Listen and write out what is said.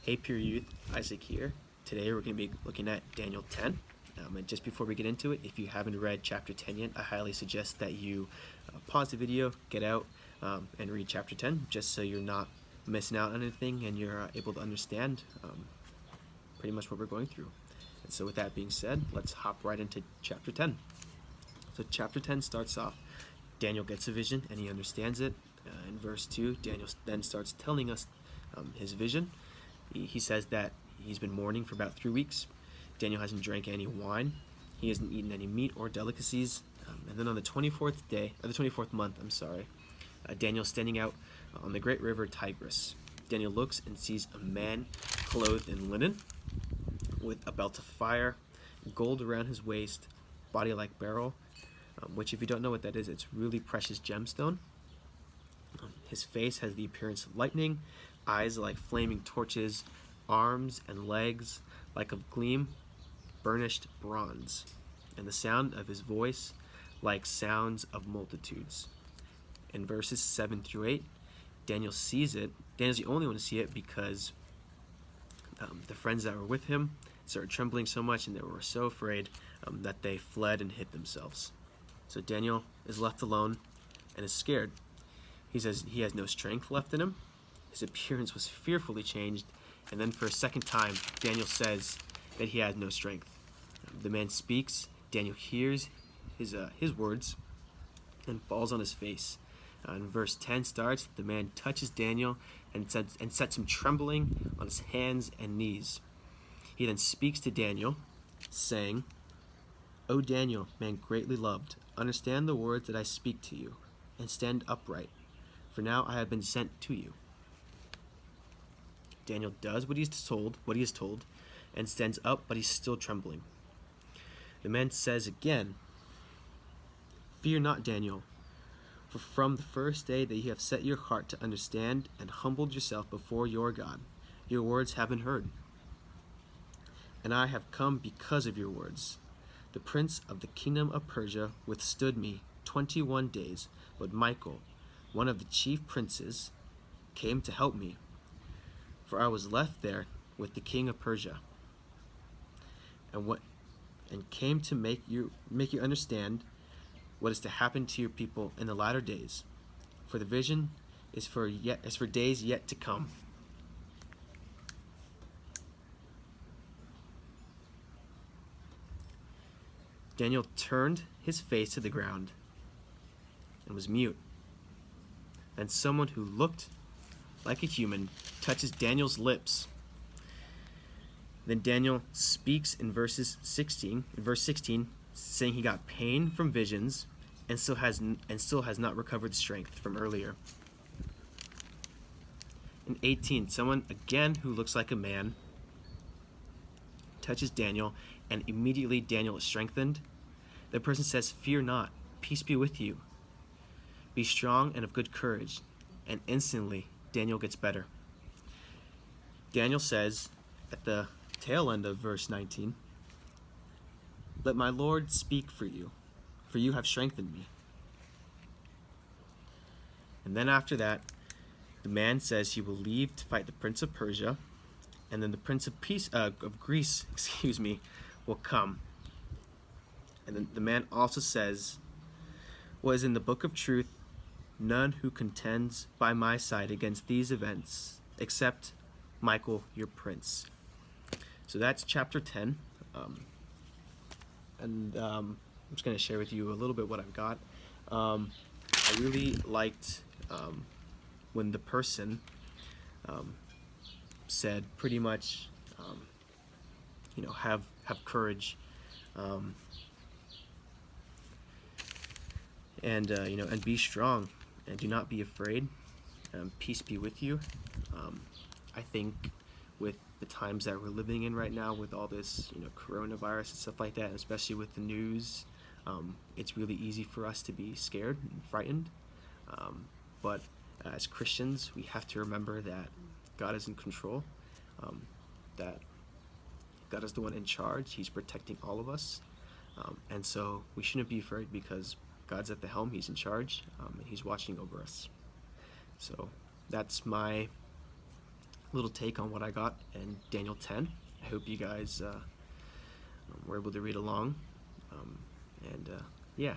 Hey Pure Youth, Isaac here. Today we're going to be looking at Daniel 10. And just before we get into it, if you haven't read chapter 10 yet, I highly suggest that you pause the video, get out, and read chapter 10, just so you're not missing out on anything and you're able to understand pretty much what we're going through. And so with that being said, let's hop right into chapter 10. So chapter 10 starts off, Daniel gets a vision and he understands it. In verse 2, Daniel then starts telling us his vision. He says that he's been mourning for about 3 weeks. Daniel hasn't drank any wine. He hasn't eaten any meat or delicacies. And then on the 24th month, Daniel's standing out on the great river Tigris. Daniel looks and sees a man clothed in linen with a belt of fire, gold around his waist, body like beryl, which if you don't know what that is, it's really precious gemstone. His face has the appearance of lightning, eyes like flaming torches, arms and legs like of gleam burnished bronze, and the sound of his voice like sounds of multitudes. In verses 7 through 8, Daniel sees it. Daniel's the only one to see it because the friends that were with him started trembling so much and they were so afraid that they fled and hid themselves. So Daniel is left alone and is scared. He says he has no strength left in him. His appearance was fearfully changed, and then for a second time, Daniel says that he has no strength. The man speaks, Daniel hears his words, and falls on his face. And verse 10 starts, the man touches Daniel and sets him trembling on his hands and knees. He then speaks to Daniel, saying, "O Daniel, man greatly loved, understand the words that I speak to you, and stand upright, for now I have been sent to you." Daniel does what he is told, and stands up, but he's still trembling. The man says again, "Fear not, Daniel, for from the first day that you have set your heart to understand and humbled yourself before your God, your words have been heard. And I have come because of your words. The prince of the kingdom of Persia withstood me 21 days, but Michael, one of the chief princes, came to help me, for I was left there with the king of Persia, and came to make you understand what is to happen to your people in the latter days. For the vision is for days yet to come." Daniel turned his face to the ground and was mute. And someone who looked like a human touches Daniel's lips. Then Daniel speaks in verse 16, saying he got pain from visions and still has not recovered strength from earlier. In 18, someone again who looks like a man touches Daniel, and immediately Daniel is strengthened. The person says, "Fear not, peace be with you. Be strong and of good courage." And instantly, Daniel gets better. Daniel says, at the tail end of verse 19, "Let my Lord speak for you have strengthened me." And then after that, the man says he will leave to fight the prince of Persia, and then the prince of Greece, will come. And then the man also says, "What is in the book of truth, none who contends by my side against these events, except Michael, your prince." So that's chapter 10. I'm just going to share with you a little bit what I've got. I really liked when the person said pretty much, have courage, and be strong, and do not be afraid. Peace be with you. I think with the times that we're living in right now, with all this, coronavirus and stuff like that, and especially with the news, it's really easy for us to be scared and frightened. But as Christians, we have to remember that God is in control, that God is the one in charge. He's protecting all of us. And so we shouldn't be afraid because God's at the helm. He's in charge, and He's watching over us. So that's my little take on what I got in Daniel 10. I hope you guys were able to read along. And yeah,